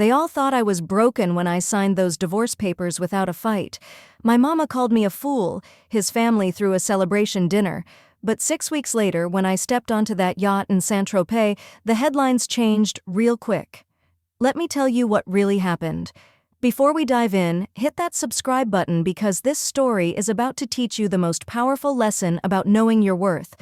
They all thought I was broken when I signed those divorce papers without a fight. My mama called me a fool, his family threw a celebration dinner. But 6 weeks later, when I stepped onto that yacht in Saint-Tropez, the headlines changed real quick. Let me tell you what really happened. Before we dive in, hit that subscribe button because this story is about to teach you the most powerful lesson about knowing your worth.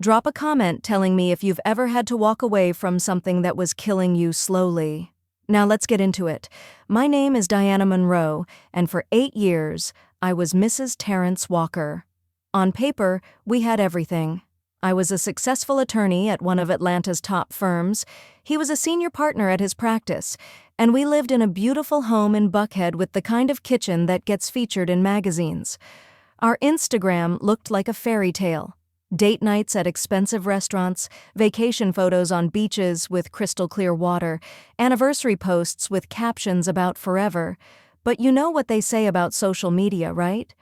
Drop a comment telling me if you've ever had to walk away from something that was killing you slowly. Now let's get into it. My name is Diana Monroe, and for 8 years, I was Mrs. Terrence Walker. On paper, we had everything. I was a successful attorney at one of Atlanta's top firms. He was a senior partner at his practice, and we lived in a beautiful home in Buckhead with the kind of kitchen that gets featured in magazines. Our Instagram looked like a fairy tale. Date nights at expensive restaurants, vacation photos on beaches with crystal clear water, anniversary posts with captions about forever. But you know what they say about social media, right?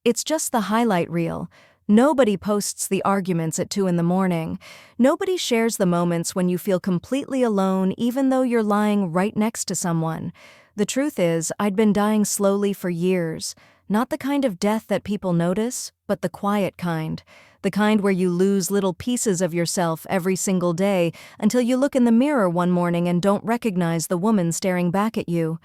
It's just the highlight reel. Nobody posts the arguments at 2 a.m. Nobody shares the moments when you feel completely alone even though you're lying right next to someone. The truth is, I'd been dying slowly for years. Not the kind of death that people notice, but the quiet kind. The kind where you lose little pieces of yourself every single day until you look in the mirror one morning and don't recognize the woman staring back at you.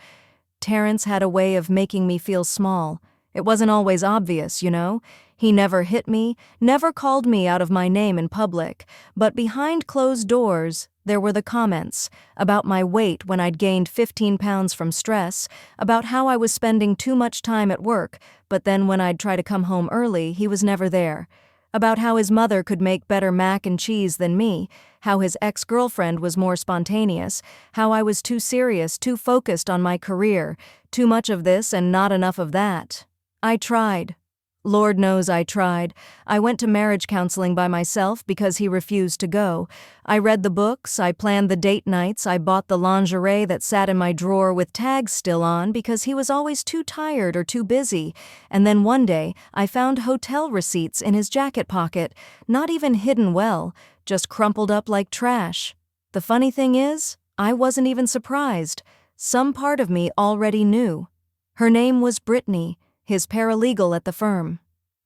Terrence had a way of making me feel small. It wasn't always obvious, you know? He never hit me, never called me out of my name in public, but behind closed doors, there were the comments about my weight when I'd gained 15 pounds from stress, about how I was spending too much time at work, but then when I'd try to come home early, he was never there. About how his mother could make better mac and cheese than me, how his ex-girlfriend was more spontaneous, how I was too serious, too focused on my career, too much of this and not enough of that. I tried. Lord knows I tried. I went to marriage counseling by myself because he refused to go. I read the books, I planned the date nights, I bought the lingerie that sat in my drawer with tags still on because he was always too tired or too busy. And then one day, I found hotel receipts in his jacket pocket, not even hidden well, just crumpled up like trash. The funny thing is, I wasn't even surprised. Some part of me already knew. Her name was Brittany, his paralegal at the firm.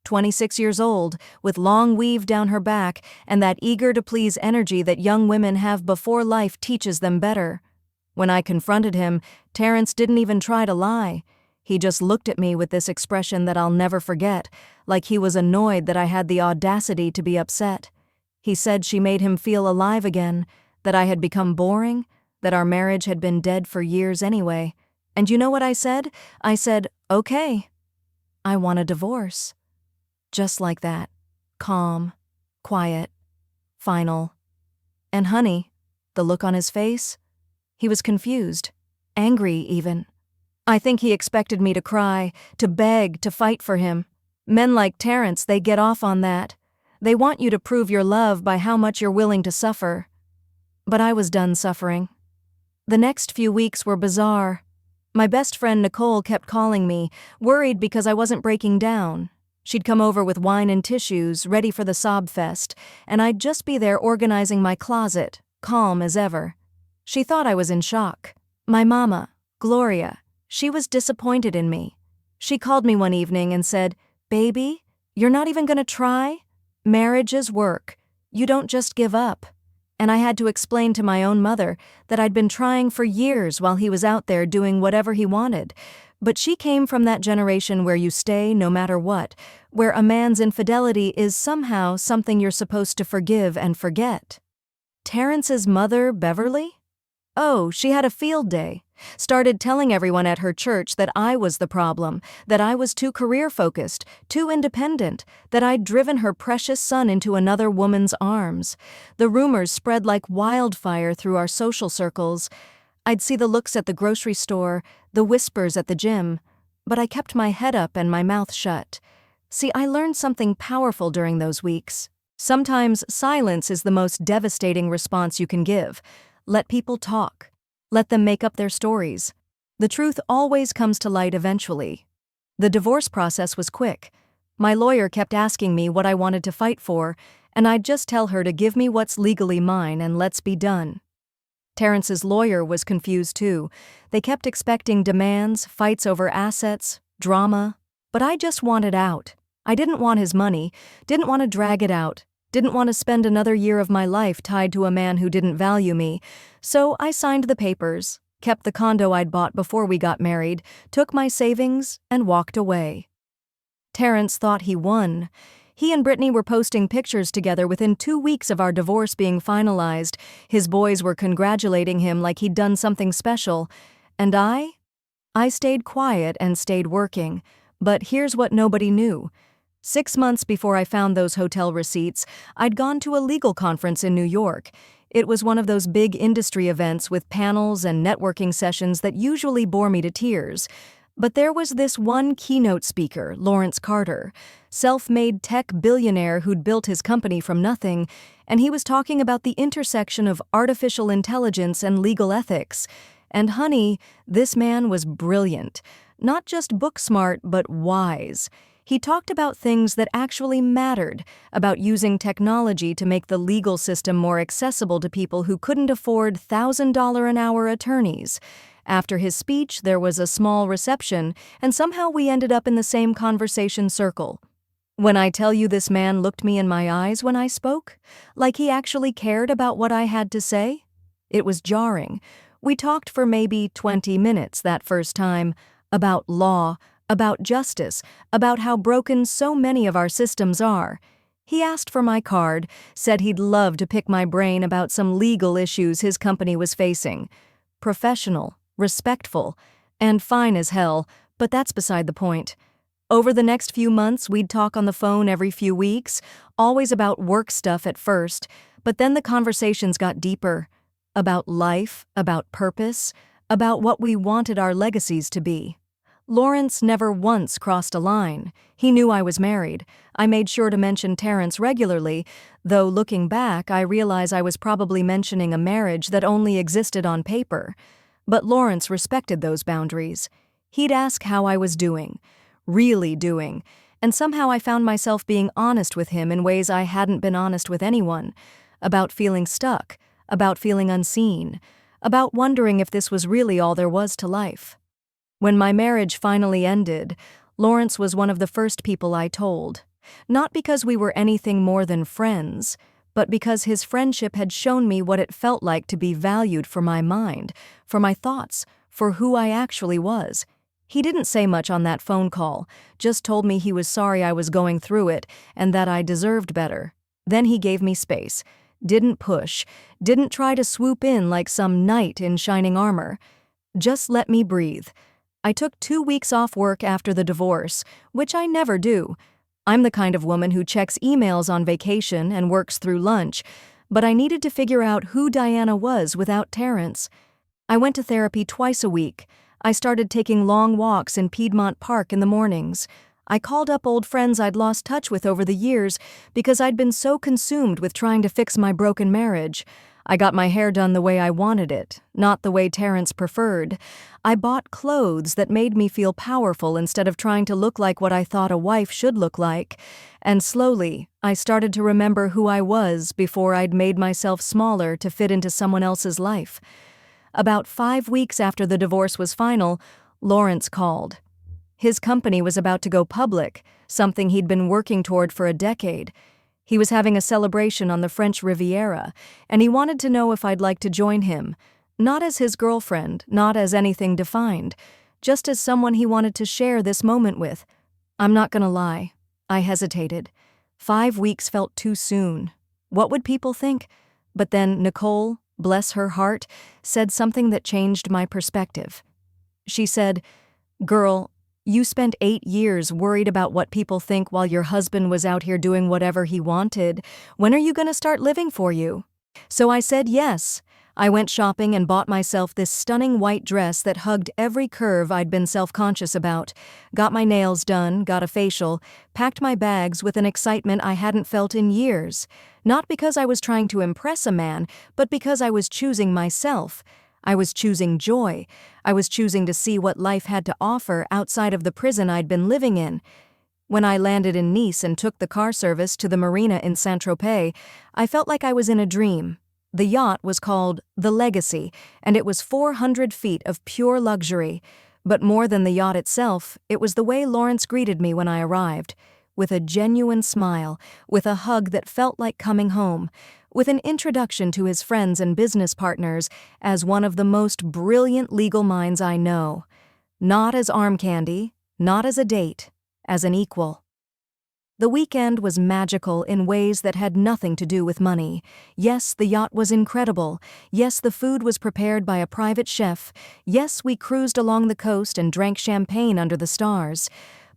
26 years old, with long weave down her back and that eager-to-please energy that young women have before life teaches them better. When I confronted him, Terrence didn't even try to lie. He just looked at me with this expression that I'll never forget, like he was annoyed that I had the audacity to be upset. He said she made him feel alive again, that I had become boring, that our marriage had been dead for years anyway. And you know what I said? I said, okay. I want a divorce. Just like that. Calm, quiet, final. And honey, the look on his face? He was confused, angry even. I think he expected me to cry, to beg, to fight for him. Men like Terrence, they get off on that. They want you to prove your love by how much you're willing to suffer. But I was done suffering. The next few weeks were bizarre. My best friend Nicole kept calling me, worried because I wasn't breaking down. She'd come over with wine and tissues, ready for the sob fest, and I'd just be there organizing my closet, calm as ever. She thought I was in shock. My mama, Gloria, she was disappointed in me. She called me one evening and said, "Baby, you're not even gonna try? Marriage is work. You don't just give up." And I had to explain to my own mother that I'd been trying for years while he was out there doing whatever he wanted. But she came from that generation where you stay no matter what, where a man's infidelity is somehow something you're supposed to forgive and forget. Terrence's mother, Beverly? Oh, she had a field day. Started telling everyone at her church that I was the problem, that I was too career-focused, too independent, that I'd driven her precious son into another woman's arms. The rumors spread like wildfire through our social circles. I'd see the looks at the grocery store, the whispers at the gym, but I kept my head up and my mouth shut. See, I learned something powerful during those weeks. Sometimes silence is the most devastating response you can give. Let people talk. Let them make up their stories. The truth always comes to light eventually. The divorce process was quick. My lawyer kept asking me what I wanted to fight for, and I'd just tell her to give me what's legally mine and let's be done. Terrence's lawyer was confused too. They kept expecting demands, fights over assets, drama. But I just wanted out. I didn't want his money, didn't want to drag it out, didn't want to spend another year of my life tied to a man who didn't value me. So I signed the papers, kept the condo I'd bought before we got married, took my savings, and walked away. Terrence thought he won. He and Brittany were posting pictures together within 2 weeks of our divorce being finalized. His boys were congratulating him like he'd done something special. And I stayed quiet and stayed working. But here's what nobody knew. 6 months before I found those hotel receipts, I'd gone to a legal conference in New York. It was one of those big industry events with panels and networking sessions that usually bore me to tears. But there was this one keynote speaker, Lawrence Carter, self-made tech billionaire who'd built his company from nothing, and he was talking about the intersection of artificial intelligence and legal ethics. And honey, this man was brilliant. Not just book-smart, but wise. He talked about things that actually mattered, about using technology to make the legal system more accessible to people who couldn't afford $1,000-an-hour attorneys. After his speech, there was a small reception, and somehow we ended up in the same conversation circle. When I tell you this man looked me in my eyes when I spoke, like he actually cared about what I had to say, it was jarring. We talked for maybe 20 minutes that first time, about law, about justice, about how broken so many of our systems are. He asked for my card, said he'd love to pick my brain about some legal issues his company was facing. Professional, respectful, and fine as hell, but that's beside the point. Over the next few months, we'd talk on the phone every few weeks, always about work stuff at first, but then the conversations got deeper. About life, about purpose, about what we wanted our legacies to be. Lawrence never once crossed a line. He knew I was married. I made sure to mention Terrence regularly, though looking back, I realize I was probably mentioning a marriage that only existed on paper. But Lawrence respected those boundaries. He'd ask how I was doing, really doing, and somehow I found myself being honest with him in ways I hadn't been honest with anyone. About feeling stuck, about feeling unseen, about wondering if this was really all there was to life. When my marriage finally ended, Lawrence was one of the first people I told. Not because we were anything more than friends, but because his friendship had shown me what it felt like to be valued for my mind, for my thoughts, for who I actually was. He didn't say much on that phone call, just told me he was sorry I was going through it and that I deserved better. Then he gave me space, didn't push, didn't try to swoop in like some knight in shining armor. Just let me breathe. I took 2 weeks off work after the divorce, which I never do. I'm the kind of woman who checks emails on vacation and works through lunch, but I needed to figure out who Diana was without Terrence. I went to therapy twice a week. I started taking long walks in Piedmont Park in the mornings. I called up old friends I'd lost touch with over the years because I'd been so consumed with trying to fix my broken marriage. I got my hair done the way I wanted it, not the way Terrence preferred. I bought clothes that made me feel powerful instead of trying to look like what I thought a wife should look like. And slowly, I started to remember who I was before I'd made myself smaller to fit into someone else's life. About 5 weeks after the divorce was final, Lawrence called. His company was about to go public, something he'd been working toward for a decade. He was having a celebration on the French Riviera, and he wanted to know if I'd like to join him, not as his girlfriend, not as anything defined, just as someone he wanted to share this moment with. I'm not gonna lie, I hesitated. 5 weeks felt too soon. What would people think? But then Nicole, bless her heart, said something that changed my perspective. She said, "Girl, you spent 8 years worried about what people think while your husband was out here doing whatever he wanted. When are you going to start living for you?" So I said yes. I went shopping and bought myself this stunning white dress that hugged every curve I'd been self-conscious about, got my nails done, got a facial, packed my bags with an excitement I hadn't felt in years. Not because I was trying to impress a man, but because I was choosing myself. I was choosing joy. I was choosing to see what life had to offer outside of the prison I'd been living in. When I landed in Nice and took the car service to the marina in Saint-Tropez, I felt like I was in a dream. The yacht was called the Legacy, and it was 400 feet of pure luxury. But more than the yacht itself, it was the way Lawrence greeted me when I arrived. With a genuine smile, with a hug that felt like coming home, with an introduction to his friends and business partners as one of the most brilliant legal minds I know. Not as arm candy, not as a date, as an equal. The weekend was magical in ways that had nothing to do with money. Yes, the yacht was incredible. Yes, the food was prepared by a private chef. Yes, we cruised along the coast and drank champagne under the stars.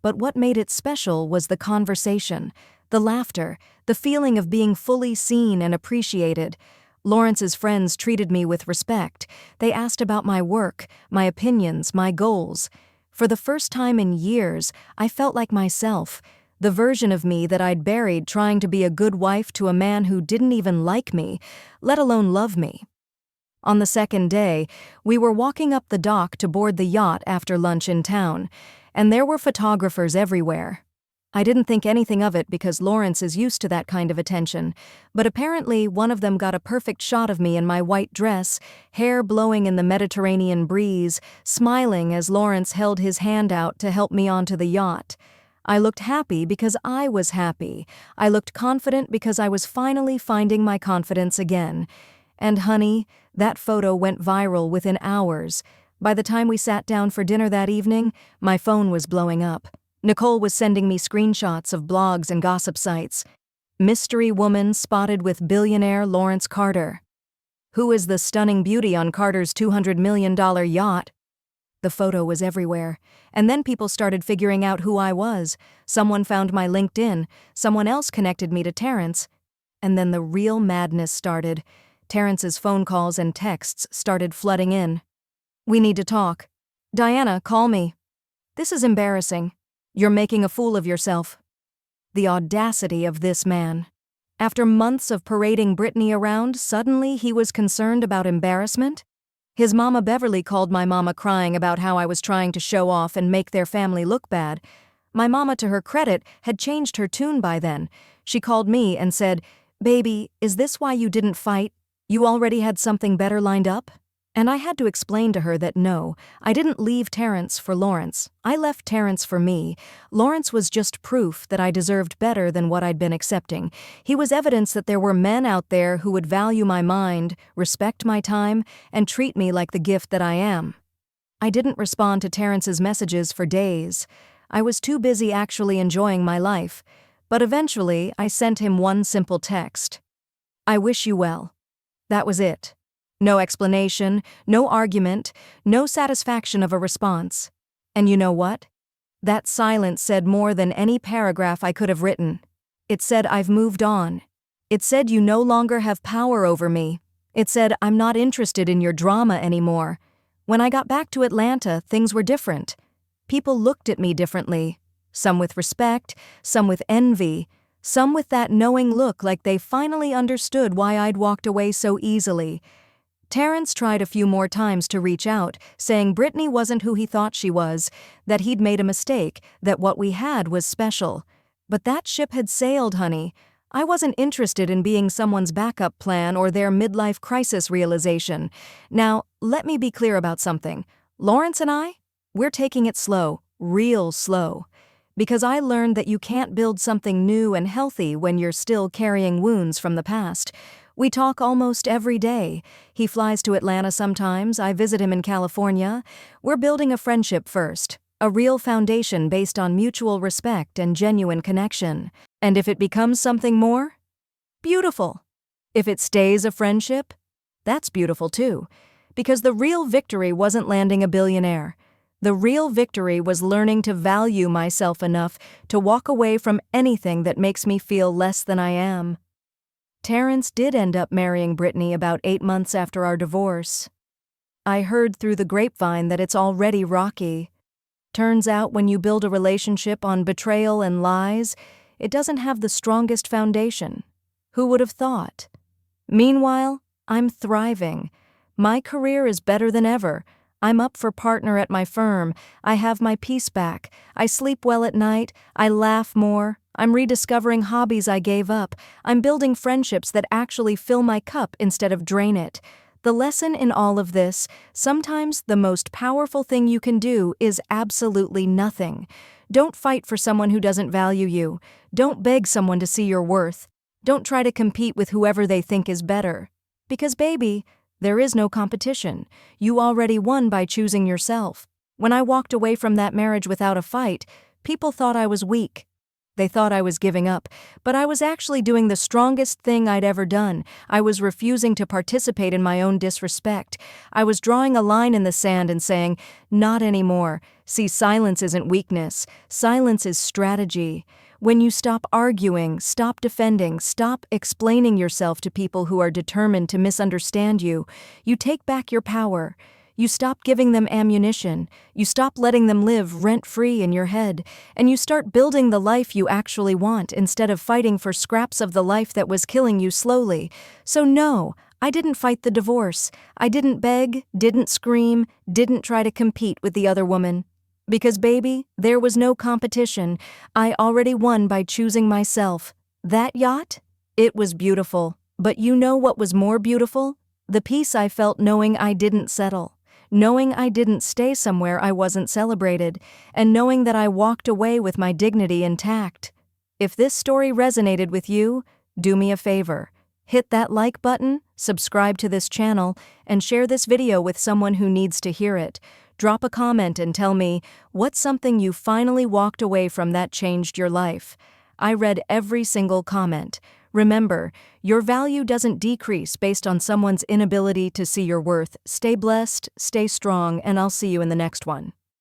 But what made it special was the conversation, the laughter, the feeling of being fully seen and appreciated. Lawrence's friends treated me with respect. They asked about my work, my opinions, my goals. For the first time in years, I felt like myself. The version of me that I'd buried trying to be a good wife to a man who didn't even like me, let alone love me. On the second day, we were walking up the dock to board the yacht after lunch in town, and there were photographers everywhere. I didn't think anything of it because Lawrence is used to that kind of attention, but apparently one of them got a perfect shot of me in my white dress, hair blowing in the Mediterranean breeze, smiling as Lawrence held his hand out to help me onto the yacht. I looked happy because I was happy. I looked confident because I was finally finding my confidence again. And honey, that photo went viral within hours. By the time we sat down for dinner that evening, my phone was blowing up. Nicole was sending me screenshots of blogs and gossip sites. Mystery woman spotted with billionaire Lawrence Carter. Who is the stunning beauty on Carter's $200 million yacht? The photo was everywhere, and then people started figuring out who I was. Someone found my LinkedIn, someone else connected me to Terrence, and then the real madness started. Terrence's phone calls and texts started flooding in. "We need to talk. Diana, call me. This is embarrassing. You're making a fool of yourself." The audacity of this man. After months of parading Brittany around, suddenly he was concerned about embarrassment? His mama Beverly called my mama crying about how I was trying to show off and make their family look bad. My mama, to her credit, had changed her tune by then. She called me and said, "Baby, is this why you didn't fight? You already had something better lined up?" And I had to explain to her that no, I didn't leave Terrence for Lawrence. I left Terrence for me. Lawrence was just proof that I deserved better than what I'd been accepting. He was evidence that there were men out there who would value my mind, respect my time, and treat me like the gift that I am. I didn't respond to Terrence's messages for days. I was too busy actually enjoying my life. But eventually, I sent him one simple text. "I wish you well." That was it. No explanation, no argument, no satisfaction of a response. And you know what? That silence said more than any paragraph I could have written. It said I've moved on. It said you no longer have power over me. It said I'm not interested in your drama anymore. When I got back to Atlanta, things were different. People looked at me differently. Some with respect, some with envy, some with that knowing look like they finally understood why I'd walked away so easily. Terrence tried a few more times to reach out, saying Brittany wasn't who he thought she was, that he'd made a mistake, that what we had was special. But that ship had sailed, honey. I wasn't interested in being someone's backup plan or their midlife crisis realization. Now, let me be clear about something. Lawrence and I, we're taking it slow, real slow. Because I learned that you can't build something new and healthy when you're still carrying wounds from the past. We talk almost every day. He flies to Atlanta sometimes, I visit him in California. We're building a friendship first, a real foundation based on mutual respect and genuine connection. And if it becomes something more? Beautiful. If it stays a friendship? That's beautiful too. Because the real victory wasn't landing a billionaire. The real victory was learning to value myself enough to walk away from anything that makes me feel less than I am. Terrence did end up marrying Brittany about 8 months after our divorce. I heard through the grapevine that it's already rocky. Turns out when you build a relationship on betrayal and lies, it doesn't have the strongest foundation. Who would have thought? Meanwhile, I'm thriving. My career is better than ever. I'm up for partner at my firm. I have my peace back. I sleep well at night. I laugh more. I'm rediscovering hobbies I gave up. I'm building friendships that actually fill my cup instead of drain it. The lesson in all of this, sometimes the most powerful thing you can do is absolutely nothing. Don't fight for someone who doesn't value you. Don't beg someone to see your worth. Don't try to compete with whoever they think is better. Because baby, there is no competition. You already won by choosing yourself. When I walked away from that marriage without a fight, people thought I was weak. They thought I was giving up, but I was actually doing the strongest thing I'd ever done. I was refusing to participate in my own disrespect. I was drawing a line in the sand and saying, not anymore. See, silence isn't weakness. Silence is strategy. When you stop arguing, stop defending, stop explaining yourself to people who are determined to misunderstand you, you take back your power. You stop giving them ammunition, you stop letting them live rent-free in your head, and you start building the life you actually want instead of fighting for scraps of the life that was killing you slowly. So no, I didn't fight the divorce. I didn't beg, didn't scream, didn't try to compete with the other woman. Because baby, there was no competition. I already won by choosing myself. That yacht? It was beautiful. But you know what was more beautiful? The peace I felt knowing I didn't settle. Knowing I didn't stay somewhere I wasn't celebrated, and knowing that I walked away with my dignity intact. If this story resonated with you, do me a favor. Hit that like button, subscribe to this channel, and share this video with someone who needs to hear it. Drop a comment and tell me, what's something you finally walked away from that changed your life? I read every single comment. Remember, your value doesn't decrease based on someone's inability to see your worth. Stay blessed, stay strong, and I'll see you in the next one.